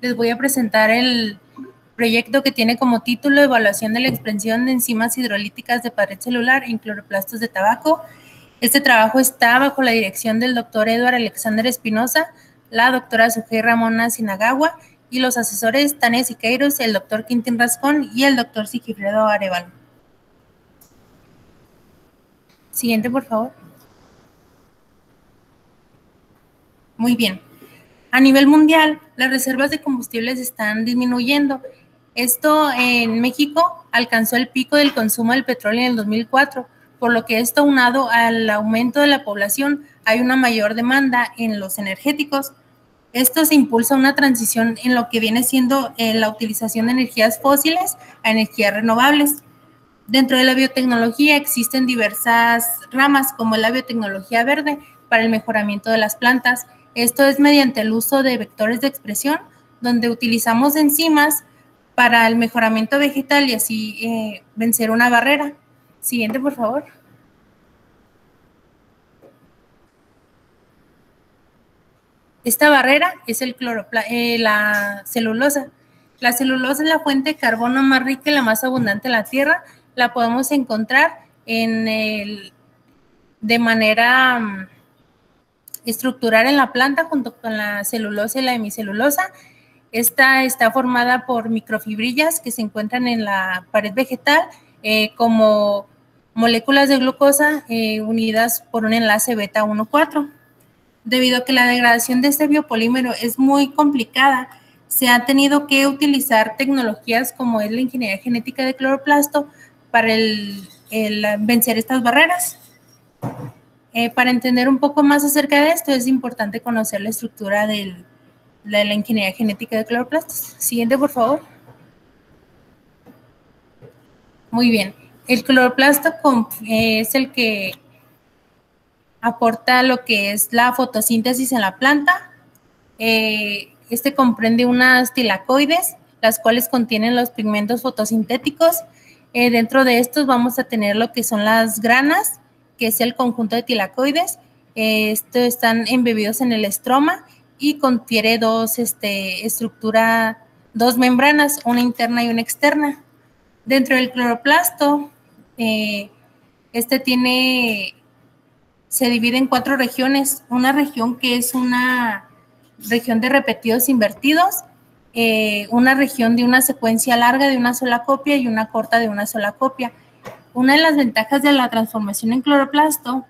les voy a presentar el proyecto que tiene como título Evaluación de la expresión de enzimas hidrolíticas de pared celular en cloroplastos de tabaco. Este trabajo está bajo la dirección del doctor Edward Alexander Espinosa, la doctora Sujei Ramona Sinagawa y los asesores Tania Siqueiros, el doctor Quintín Rascón y el doctor Sigifredo Arevalo. Siguiente, por favor. Muy bien. A nivel mundial, las reservas de combustibles están disminuyendo. Esto en México alcanzó el pico del consumo del petróleo en el 2004, por lo que esto aunado al aumento de la población, hay una mayor demanda en los energéticos. Esto se impulsa una transición en lo que viene siendo la utilización de energías fósiles a energías renovables. Dentro de la biotecnología existen diversas ramas como la biotecnología verde para el mejoramiento de las plantas. Esto es mediante el uso de vectores de expresión, donde utilizamos enzimas para el mejoramiento vegetal y así vencer una barrera. Siguiente, por favor. Esta barrera es la celulosa. La celulosa es la fuente de carbono más rica y la más abundante en la Tierra. La podemos encontrar de manera estructural en la planta junto con la celulosa y la hemicelulosa. Esta está formada por microfibrillas que se encuentran en la pared vegetal como moléculas de glucosa unidas por un enlace beta 1,4. Debido a que la degradación de este biopolímero es muy complicada, se ha tenido que utilizar tecnologías como es la ingeniería genética de cloroplasto para vencer estas barreras. Para entender un poco más acerca de esto, es importante conocer la estructura de la ingeniería genética de cloroplastos. Siguiente, por favor. Muy bien. El cloroplasto es el que aporta lo que es la fotosíntesis en la planta. Este comprende unas tilacoides, las cuales contienen los pigmentos fotosintéticos. Dentro de estos vamos a tener lo que son las granas, que es el conjunto de tilacoides. Estos están embebidos en el estroma y confiere dos membranas, una interna y una externa. Dentro del cloroplasto, se divide en 4 regiones. Una región que es una región de repetidos invertidos, una región de una secuencia larga de una sola copia y una corta de una sola copia. Una de las ventajas de la transformación en cloroplasto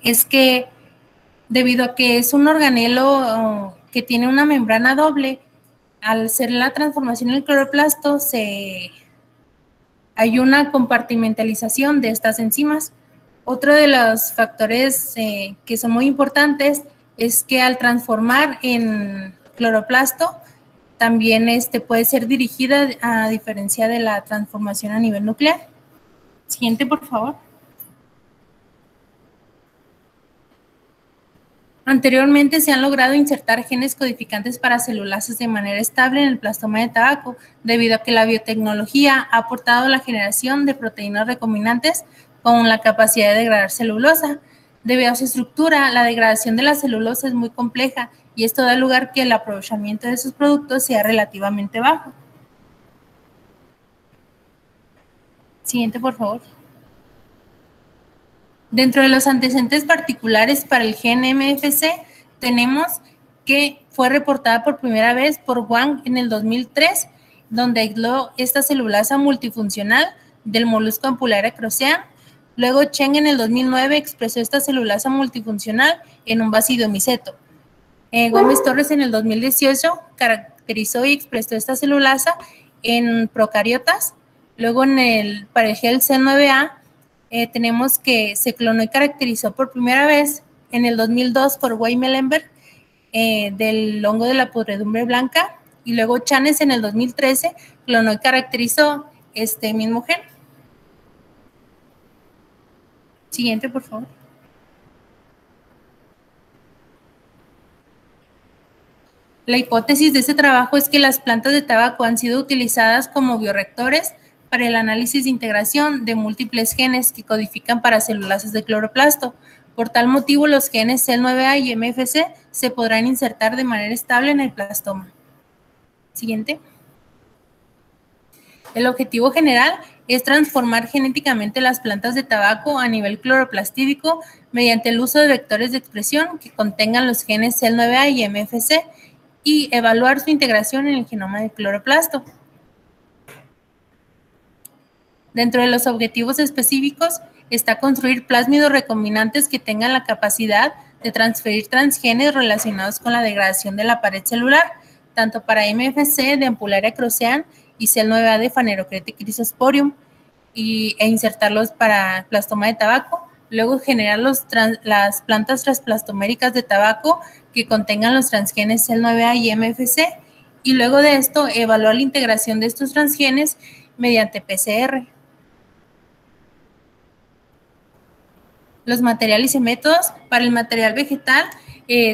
es que debido a que es un organelo que tiene una membrana doble, al ser la transformación en cloroplasto hay una compartimentalización de estas enzimas. Otro de los factores que son muy importantes es que al transformar en cloroplasto también puede ser dirigida a diferencia de la transformación a nivel nuclear. Siguiente, por favor. Anteriormente se han logrado insertar genes codificantes para celulasas de manera estable en el plastoma de tabaco, debido a que la biotecnología ha aportado la generación de proteínas recombinantes con la capacidad de degradar celulosa. Debido a su estructura, la degradación de la celulosa es muy compleja y esto da lugar a que el aprovechamiento de sus productos sea relativamente bajo. Siguiente, por favor. Dentro de los antecedentes particulares para el gen MFC, tenemos que fue reportada por primera vez por Wang en el 2003, donde aisló esta celulasa multifuncional del molusco Ampullaria crocea. Luego Cheng en el 2009 expresó esta celulasa multifuncional en un bacidomiceto. Gómez Torres en el 2018 caracterizó y expresó esta celulasa en procariotas. Luego para el gel C9A tenemos que se clonó y caracterizó por primera vez en el 2002 por Weimellenberg del hongo de la podredumbre blanca, y luego Chanes en el 2013 clonó y caracterizó este mismo gen. Siguiente, por favor. La hipótesis de este trabajo es que las plantas de tabaco han sido utilizadas como bioreactores para el análisis de integración de múltiples genes que codifican para celulasas de cloroplasto. Por tal motivo, los genes CEL9A y MFC se podrán insertar de manera estable en el plastoma. Siguiente. El objetivo general es transformar genéticamente las plantas de tabaco a nivel cloroplastídico mediante el uso de vectores de expresión que contengan los genes CEL9A y MFC y evaluar su integración en el genoma del cloroplasto. Dentro de los objetivos específicos está construir plásmidos recombinantes que tengan la capacidad de transferir transgenes relacionados con la degradación de la pared celular, tanto para MFC de Ampullaria crocea y CEL9A de Phanerochrethe chrysosporium, e insertarlos para plastoma de tabaco. Luego generar las plantas transplastoméricas de tabaco que contengan los transgenes CEL9A y MFC, y luego de esto evaluar la integración de estos transgenes mediante PCR. Los materiales y métodos. Para el material vegetal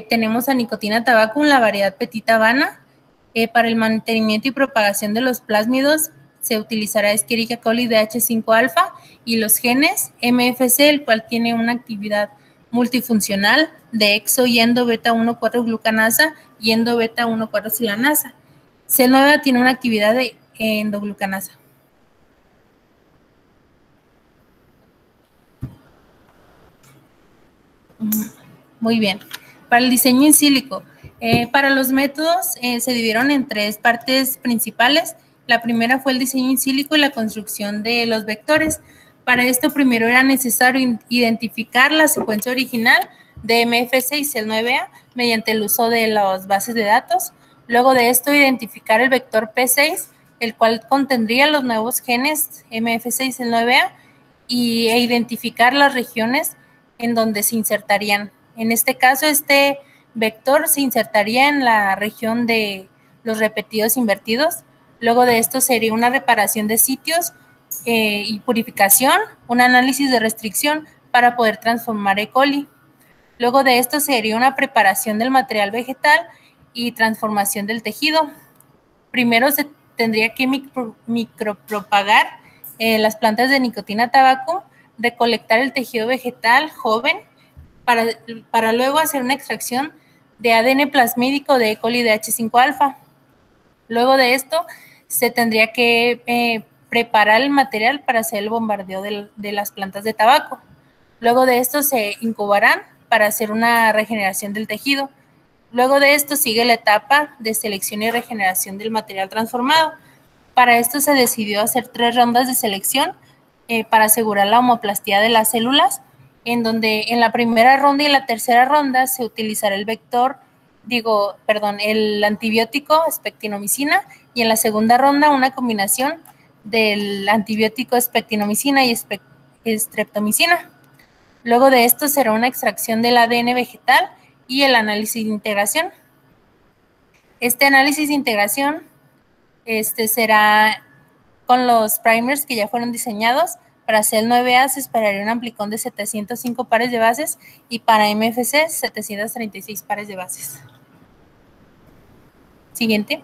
tenemos a nicotina tabaco en la variedad Petit Habana. Para el mantenimiento y propagación de los plásmidos se utilizará Escherichia coli DH5-alfa y los genes MFC, el cual tiene una actividad multifuncional de exo y endo beta 1,4 glucanasa y endo beta 1,4 silanasa. CEL9A tiene una actividad de endoglucanasa. Muy bien. Para el diseño in silico, para los métodos se dividieron en tres partes principales. La primera fue el diseño in silico y la construcción de los vectores. Para esto primero era necesario identificar la secuencia original de MFC y CEL9A mediante el uso de las bases de datos. Luego de esto identificar el vector P6, el cual contendría los nuevos genes MFC y CEL9A, e identificar las regiones en donde se insertarían. En este caso, este vector se insertaría en la región de los repetidos invertidos. Luego de esto sería una reparación de sitios y purificación, un análisis de restricción para poder transformar E. coli. Luego de esto sería una preparación del material vegetal y transformación del tejido. Primero se tendría que micropropagar las plantas de nicotina tabaco, recolectar el tejido vegetal joven para luego hacer una extracción de ADN plasmídico de E. coli DH5-alfa. Luego de esto se tendría que preparar el material para hacer el bombardeo de las plantas de tabaco. Luego de esto se incubarán para hacer una regeneración del tejido. Luego de esto sigue la etapa de selección y regeneración del material transformado. Para esto se decidió hacer 3 rondas de selección para asegurar la homoplastía de las células, en donde en la primera ronda y la tercera ronda se utilizará el antibiótico espectinomicina, y en la segunda ronda una combinación del antibiótico espectinomicina y streptomicina. Luego de esto será una extracción del ADN vegetal y el análisis de integración. Este análisis de integración será con los primers que ya fueron diseñados. Para CEL9A se esperaría un amplicón de 705 pares de bases y para MFC 736 pares de bases. Siguiente.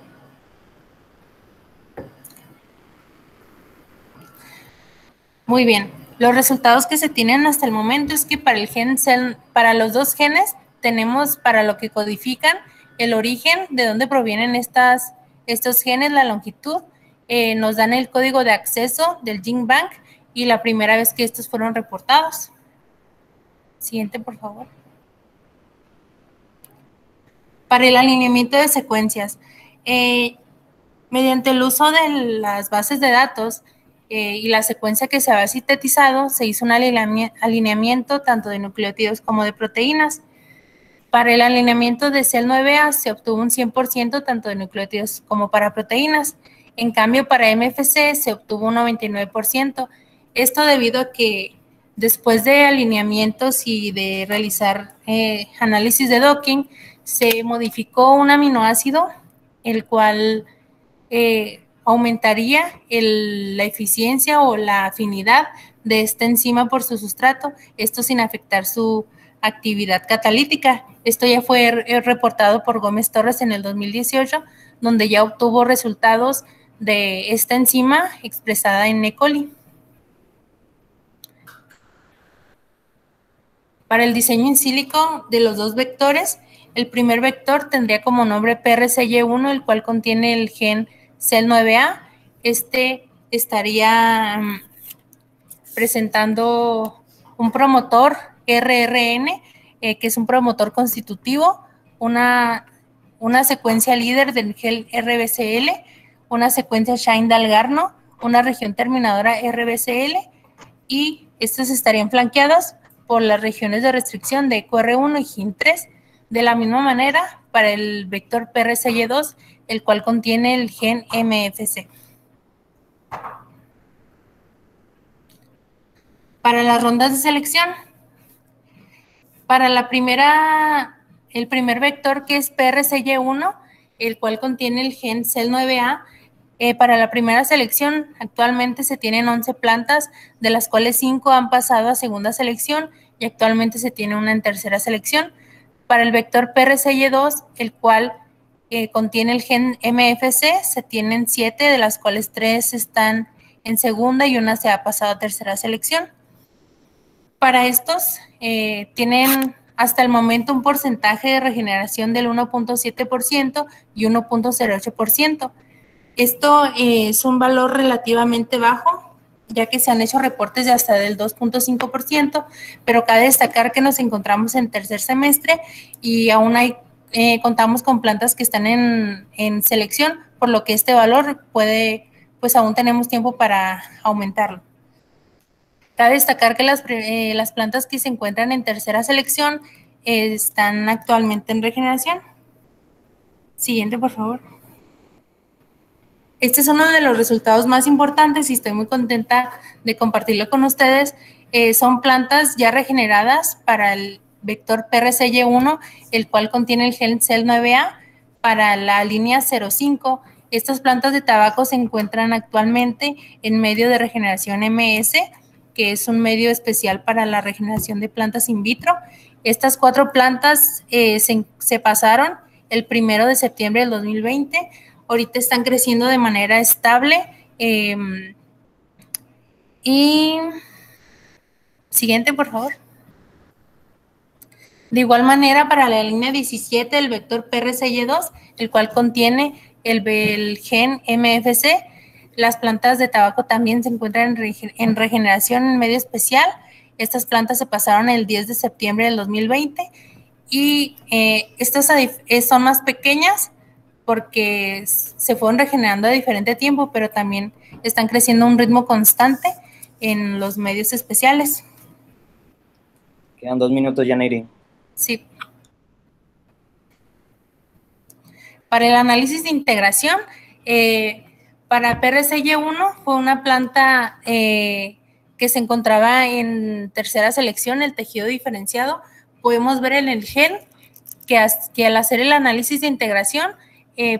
Muy bien. Los resultados que se tienen hasta el momento es que para los dos genes tenemos para lo que codifican el origen, de dónde provienen estos genes, la longitud, nos dan el código de acceso del GenBank y la primera vez que estos fueron reportados. Siguiente, por favor. Para el alineamiento de secuencias, mediante el uso de las bases de datos y la secuencia que se había sintetizado, se hizo un alineamiento tanto de nucleótidos como de proteínas. Para el alineamiento de CEL9A se obtuvo un 100% tanto de nucleótidos como para proteínas. En cambio, para MFC se obtuvo un 99%. Esto debido a que después de alineamientos y de realizar análisis de docking, se modificó un aminoácido, el cual aumentaría la eficiencia o la afinidad de esta enzima por su sustrato, esto sin afectar su actividad catalítica. Esto ya fue reportado por Gómez Torres en el 2018, donde ya obtuvo resultados de esta enzima expresada en E. coli. Para el diseño in silico de los dos vectores, El primer vector tendría como nombre PRCY1, el cual contiene el gen CEL9A. Este estaría presentando un promotor RRN, que es un promotor constitutivo, una secuencia líder del gen RBCL, una secuencia Shine-Dalgarno, una región terminadora RBCL, y estos estarían flanqueados por las regiones de restricción de QR1 y GIN3. De la misma manera, para el vector PRCY2, el cual contiene el gen MFC. Para las rondas de selección, para el primer vector, que es PRCY1, el cual contiene el gen CEL9A, para la primera selección actualmente se tienen 11 plantas, de las cuales 5 han pasado a segunda selección y actualmente se tiene una en tercera selección. Para el vector PRCY2, el cual contiene el gen MFC, se tienen 7, de las cuales 3 están en segunda y una se ha pasado a tercera selección. Para estos tienen hasta el momento un porcentaje de regeneración del 1.7% y 1.08%. Esto es un valor relativamente bajo, ya que se han hecho reportes de hasta del 2.5%, pero cabe destacar que nos encontramos en tercer semestre y aún contamos con plantas que están en selección, por lo que este valor pues aún tenemos tiempo para aumentarlo. Cabe destacar que las plantas que se encuentran en tercera selección están actualmente en regeneración. Siguiente, por favor. Este es uno de los resultados más importantes y estoy muy contenta de compartirlo con ustedes. Son plantas ya regeneradas para el vector PRCY1, el cual contiene el gen CEL9A, para la línea 05. Estas plantas de tabaco se encuentran actualmente en medio de regeneración MS, que es un medio especial para la regeneración de plantas in vitro. Estas 4 plantas se pasaron el 1 de septiembre del 2020. Ahorita están creciendo de manera estable. Y siguiente, por favor. De igual manera, para la línea 17, el vector PRCY2, el cual contiene el gen MFC, las plantas de tabaco también se encuentran en regeneración en medio especial. Estas plantas se pasaron el 10 de septiembre del 2020 y estas son más pequeñas porque se fueron regenerando a diferente tiempo, pero también están creciendo a un ritmo constante en los medios especiales. Quedan 2 minutos, Yaniri. Sí. Para el análisis de integración, para PRCY1 fue una planta que se encontraba en tercera selección, el tejido diferenciado. Podemos ver en el gen que al hacer el análisis de integración,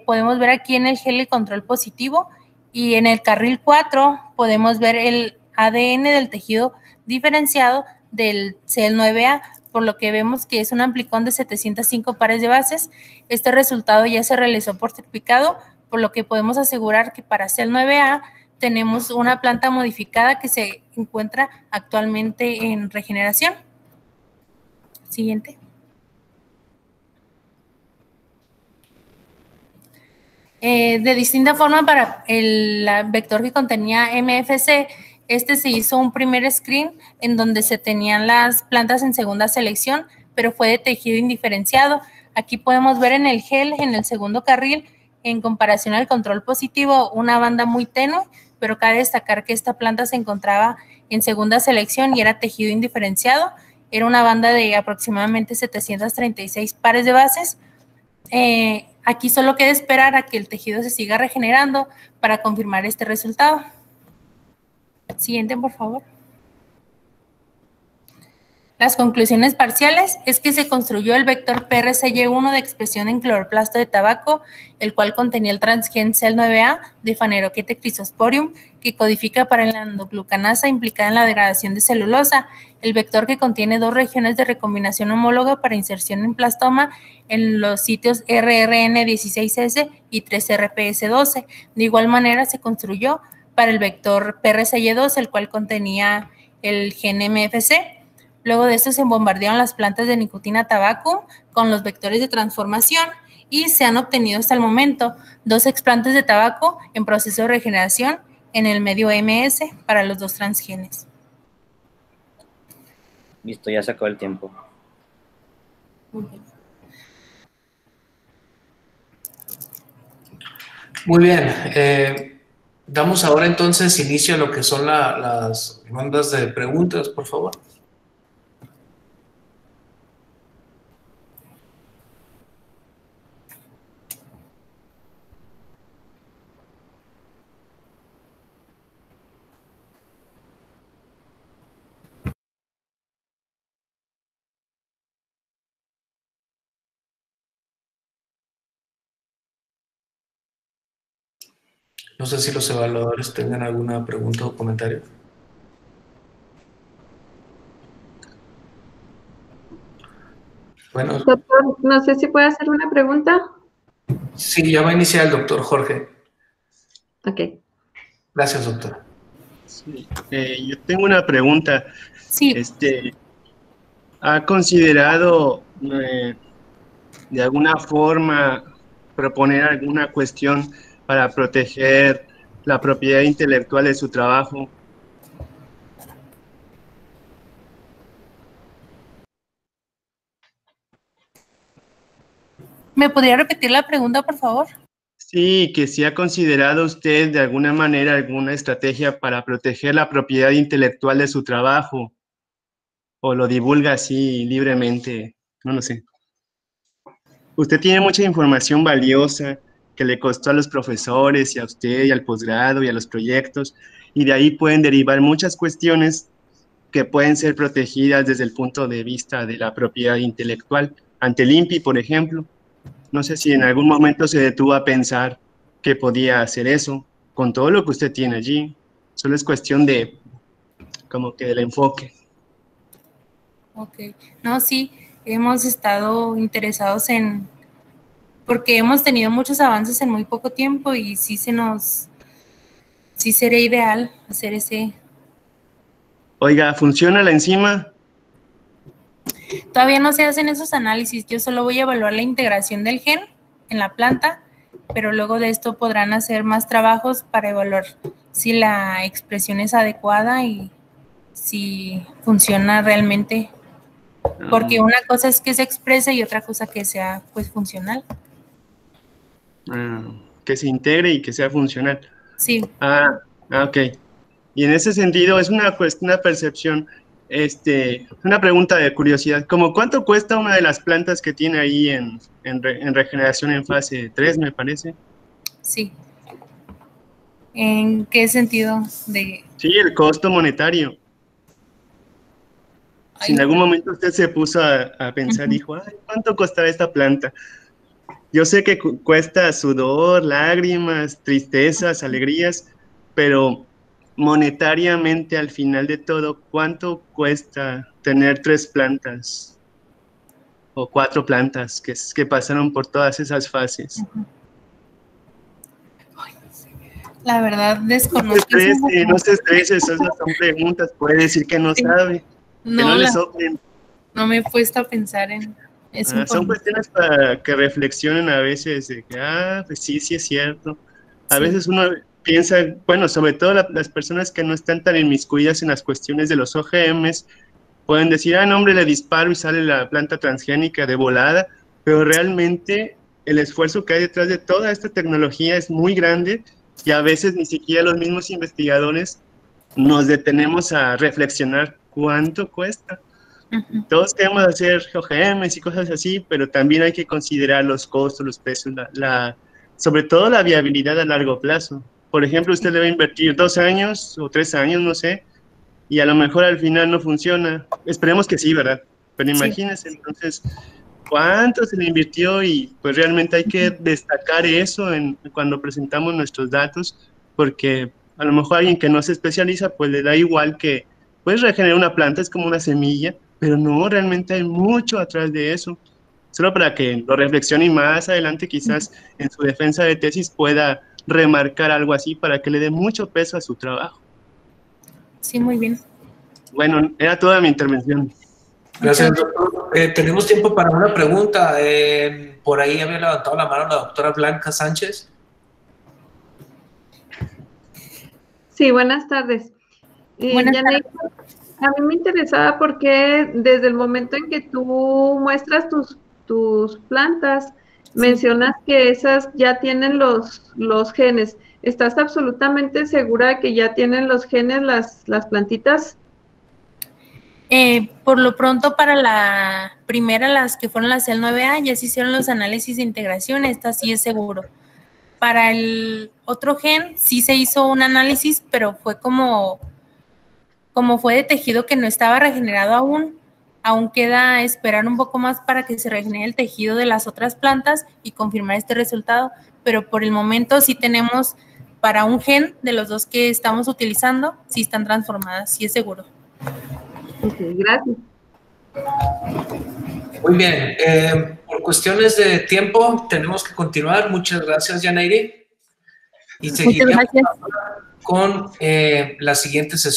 podemos ver aquí en el gen el control positivo y en el carril 4 podemos ver el ADN del tejido diferenciado del CEL9A, por lo que vemos que es un amplicón de 705 pares de bases. Este resultado ya se realizó por certificado, por lo que podemos asegurar que para CEL9A tenemos una planta modificada que se encuentra actualmente en regeneración. Siguiente. De distinta forma, para el vector que contenía MFC, se hizo un primer screen en donde se tenían las plantas en segunda selección, pero fue de tejido indiferenciado. Aquí podemos ver en el gel, en el segundo carril, en comparación al control positivo, una banda muy tenue, pero cabe destacar que esta planta se encontraba en segunda selección y era tejido indiferenciado. Era una banda de aproximadamente 736 pares de bases. Aquí solo queda esperar a que el tejido se siga regenerando para confirmar este resultado. Siguiente, por favor. Las conclusiones parciales es que se construyó el vector PRCY1 de expresión en cloroplasto de tabaco, el cual contenía el transgen CEL9A de Phanerochaete chrysosporium, que codifica para la endoglucanasa implicada en la degradación de celulosa. El vector que contiene 2 regiones de recombinación homóloga para inserción en plastoma en los sitios RRN16S y 3RPS12. De igual manera se construyó para el vector PRCY2, el cual contenía el gen MFC. Luego de esto se bombardearon las plantas de nicotina tabaco con los vectores de transformación y se han obtenido hasta el momento 2 explantes de tabaco en proceso de regeneración en el medio MS para los 2 transgenes. Listo, ya se acabó el tiempo. Muy bien. Damos ahora entonces inicio a lo que son las rondas de preguntas, por favor. No sé si los evaluadores tengan alguna pregunta o comentario. Bueno. Doctor, no sé si puede hacer una pregunta. Sí, ya va a iniciar el doctor Jorge. Ok. Gracias, doctor. Sí, yo tengo una pregunta. Sí. ¿Ha considerado de alguna forma proponer alguna cuestión para proteger la propiedad intelectual de su trabajo? ¿Me podría repetir la pregunta, por favor? Sí, que si ha considerado usted de alguna manera alguna estrategia para proteger la propiedad intelectual de su trabajo, o lo divulga así libremente, no lo sé. Usted tiene mucha información valiosa que le costó a los profesores y a usted y al posgrado y a los proyectos, y de ahí pueden derivar muchas cuestiones que pueden ser protegidas desde el punto de vista de la propiedad intelectual. Ante el INPI, por ejemplo, no sé si en algún momento se detuvo a pensar que podía hacer eso con todo lo que usted tiene allí. Solo es cuestión de, como que del enfoque. Ok. No, sí, hemos estado interesados porque hemos tenido muchos avances en muy poco tiempo y sí sería ideal hacer ese. Oiga, ¿funciona la enzima? Todavía no se hacen esos análisis, yo solo voy a evaluar la integración del gen en la planta, pero luego de esto podrán hacer más trabajos para evaluar si la expresión es adecuada y si funciona realmente, porque una cosa es que se exprese y otra cosa que sea pues funcional. Que se integre y que sea funcional. Sí. Ok. Y en ese sentido es una percepción, una pregunta de curiosidad. ¿Cómo cuánto cuesta una de las plantas que tiene ahí en regeneración en fase 3, me parece? Sí. ¿En qué sentido? Sí, el costo monetario. Si en algún momento usted se puso a pensar, dijo, ay, ¿cuánto costará esta planta? Yo sé que cuesta sudor, lágrimas, tristezas, alegrías, pero monetariamente al final de todo, ¿cuánto cuesta tener 3 plantas o 4 plantas que pasaron por todas esas fases? La verdad, desconozco. No se estrese, esas son preguntas, puede decir que no sabe, que no le soplen. No me he puesto a pensar en eso. Son cuestiones para que reflexionen a veces, de que, pues sí, sí es cierto. A veces uno piensa, bueno, sobre todo las personas que no están tan inmiscuidas en las cuestiones de los OGMs, pueden decir, no, hombre, le disparo y sale la planta transgénica de volada, pero realmente el esfuerzo que hay detrás de toda esta tecnología es muy grande y a veces ni siquiera los mismos investigadores nos detenemos a reflexionar cuánto cuesta. Todos queremos hacer OGMs y cosas así, pero también hay que considerar los costos, los precios, sobre todo la viabilidad a largo plazo. Por ejemplo, usted le va a invertir 2 años o 3 años, no sé, y a lo mejor al final no funciona. Esperemos que sí, ¿verdad? Pero imagínense entonces cuánto se le invirtió y pues realmente hay que destacar eso cuando presentamos nuestros datos, porque a lo mejor alguien que no se especializa pues le da igual que puedes regenerar una planta, es como una semilla, pero no, realmente hay mucho atrás de eso. Solo para que lo reflexione y más adelante quizás en su defensa de tesis pueda remarcar algo así para que le dé mucho peso a su trabajo. Sí, muy bien. Bueno, era toda mi intervención. Gracias, doctor. Tenemos tiempo para una pregunta. Por ahí había levantado la mano la doctora Blanca Sánchez. Sí, buenas tardes. Buenas Yanei, a mí me interesaba porque desde el momento en que tú muestras tus plantas, mencionas que esas ya tienen los genes. ¿Estás absolutamente segura de que ya tienen los genes las plantitas? Por lo pronto, para la primera, las que fueron las CEL 9A, ya se hicieron los análisis de integración, esta sí es seguro. Para el otro gen, sí se hizo un análisis, pero fue como fue de tejido que no estaba regenerado aún queda esperar un poco más para que se regenere el tejido de las otras plantas y confirmar este resultado, pero por el momento sí tenemos para un gen de los dos que estamos utilizando, sí están transformadas, sí es seguro. Ok, gracias. Muy bien. Por cuestiones de tiempo, tenemos que continuar. Muchas gracias, Yaneiri. Y seguiremos con la siguiente sesión.